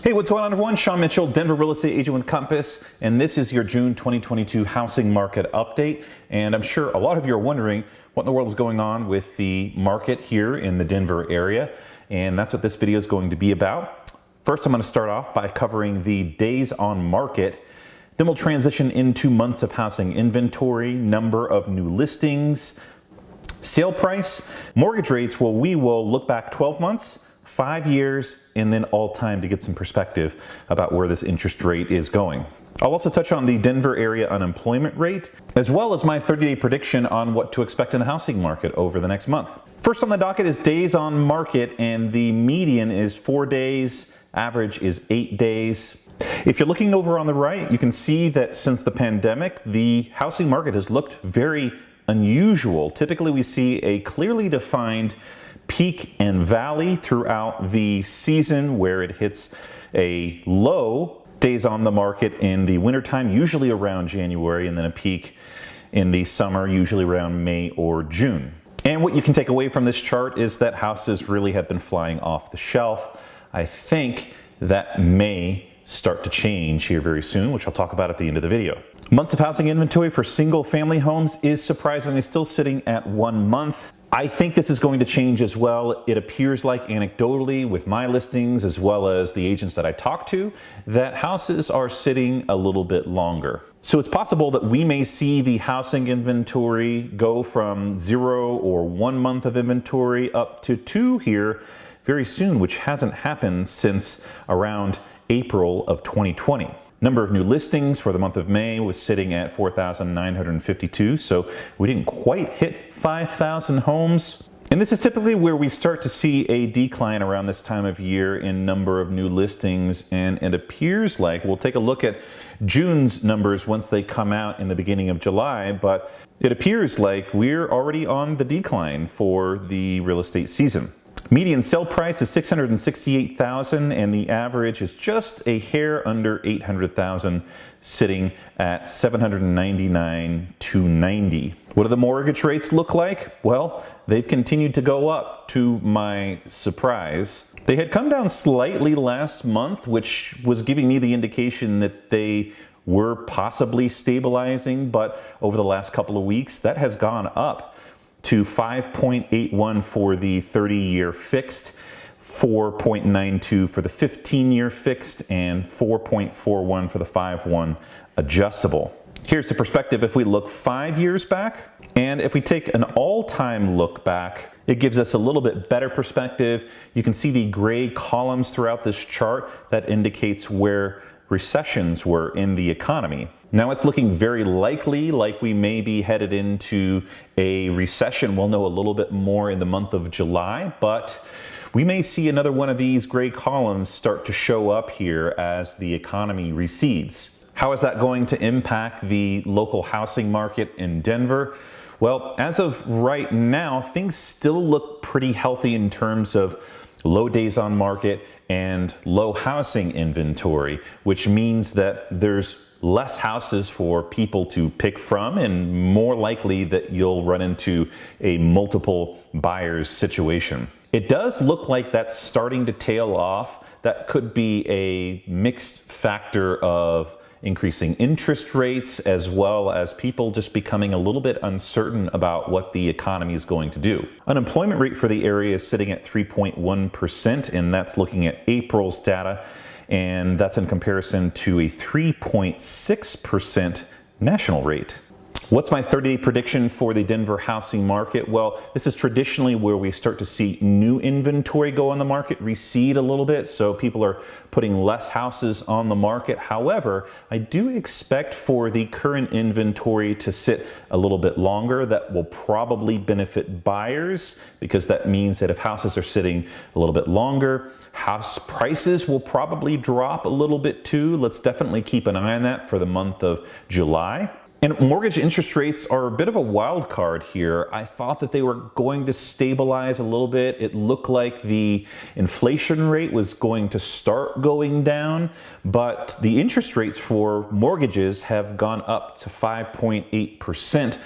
Hey, what's going on everyone? Sean Mitchell, Denver real estate agent with Compass, and this is your June 2022 housing market update. And I'm sure a lot of you are wondering what in the world is going on with the market here in the Denver area, and that's what this video is going to be about. First, I'm going to start off by covering the days on market. Then we'll transition into months of housing inventory, number of new listings, sale price, mortgage rates. Well, we will look back 12 months, 5 years, and then all time to get some perspective about where this interest rate is going. I'll also touch on the Denver area unemployment rate, as well as my 30-day prediction on what to expect in the housing market over the next month. First on the docket is days on market, and the median is 4 days, average is 8 days. If you're looking over on the right, you can see that since the pandemic, the housing market has looked very unusual. Typically, we see a clearly defined peak and valley throughout the season where it hits a low days on the market in the wintertime, usually around January, and then a peak in the summer, usually around May or June. And what you can take away from this chart is that houses really have been flying off the shelf. I think that may start to change here very soon, which I'll talk about at the end of the video. Months of housing inventory for single family homes is surprisingly still sitting at 1 month. I think this is going to change as well. It appears like anecdotally with my listings as well as the agents that I talk to that houses are sitting a little bit longer. So it's possible that we may see the housing inventory go from 0 or 1 month of inventory up to 2 here very soon, which hasn't happened since around April of 2020. Number of new listings for the month of May was sitting at 4,952, so we didn't quite hit 5,000 homes. And this is typically where we start to see a decline around this time of year in number of new listings, and it appears like, we'll take a look at June's numbers once they come out in the beginning of July, but it appears like we're already on the decline for the real estate season. Median sale price is $668,000, and the average is just a hair under $800,000, sitting at $799,290. What do the mortgage rates look like? Well, they've continued to go up, to my surprise. They had come down slightly last month, which was giving me the indication that they were possibly stabilizing, but over the last couple of weeks, that has gone up to 5.81 for the 30-year fixed, 4.92 for the 15-year fixed, and 4.41 for the 5/1 adjustable. Here's the perspective if we look 5 years back, and if we take an all-time look back, it gives us a little bit better perspective. You can see the gray columns throughout this chart that indicates where recessions were in the economy. Now it's looking very likely like we may be headed into a recession. We'll know a little bit more in the month of July, but we may see another one of these gray columns start to show up here as the economy recedes. How is that going to impact the local housing market in Denver? Well, as of right now, things still look pretty healthy in terms of low days on market and low housing inventory, which means that there's less houses for people to pick from, and more likely that you'll run into a multiple buyers situation. It does look like that's starting to tail off. That could be a mixed factor of increasing interest rates, as well as people just becoming a little bit uncertain about what the economy is going to do. Unemployment rate for the area is sitting at 3.1%, and that's looking at April's data, and that's in comparison to a 3.6% national rate. What's my 30-day prediction for the Denver housing market? Well, this is traditionally where we start to see new inventory go on the market recede a little bit, so people are putting less houses on the market. However, I do expect for the current inventory to sit a little bit longer. That will probably benefit buyers, because that means that if houses are sitting a little bit longer, house prices will probably drop a little bit too. Let's definitely keep an eye on that for the month of July. And mortgage interest rates are a bit of a wild card here. I thought that they were going to stabilize a little bit. It looked like the inflation rate was going to start going down, but the interest rates for mortgages have gone up to 5.8%.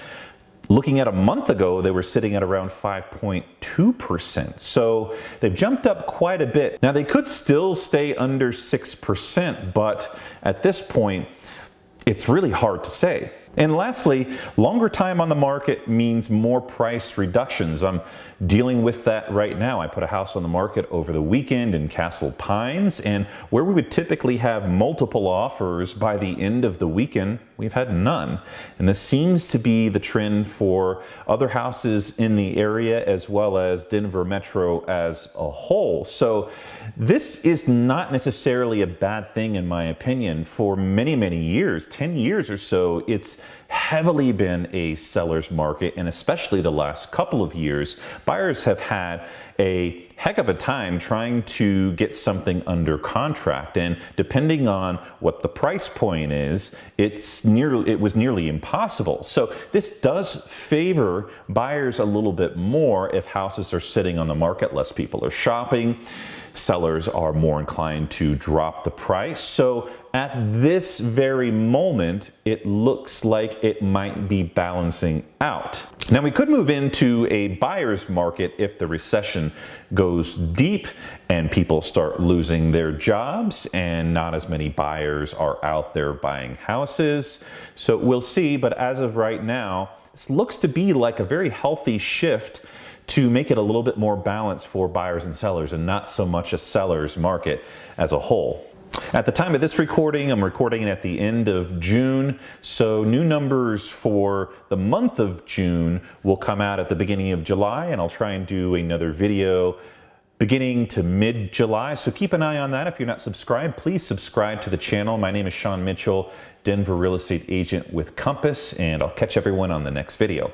Looking at a month ago, they were sitting at around 5.2%. So they've jumped up quite a bit. Now they could still stay under 6%, but at this point, it's really hard to say. And lastly, longer time on the market means more price reductions. I'm dealing with that right now. I put a house on the market over the weekend in Castle Pines, and where we would typically have multiple offers by the end of the weekend, we've had none. And this seems to be the trend for other houses in the area as well as Denver Metro as a whole. So this is not necessarily a bad thing in my opinion. For many, many years, 10 years or so, it's heavily been a seller's market, and especially the last couple of years, buyers have had a heck of a time trying to get something under contract. And depending on what the price point is, it was nearly impossible. So this does favor buyers a little bit more if houses are sitting on the market, less people are shopping, sellers are more inclined to drop the price. So at this very moment, it looks like it might be balancing out. Now we could move into a buyer's market if the recession goes deep and people start losing their jobs and not as many buyers are out there buying houses. So we'll see, but as of right now, this looks to be like a very healthy shift to make it a little bit more balanced for buyers and sellers and not so much a seller's market as a whole. At the time of this recording, I'm recording it at the end of June, so new numbers for the month of June will come out at the beginning of July, and I'll try and do another video beginning to mid-July, so keep an eye on that. If you're not subscribed, please subscribe to the channel. My name is Sean Mitchell, Denver real estate agent with Compass, and I'll catch everyone on the next video.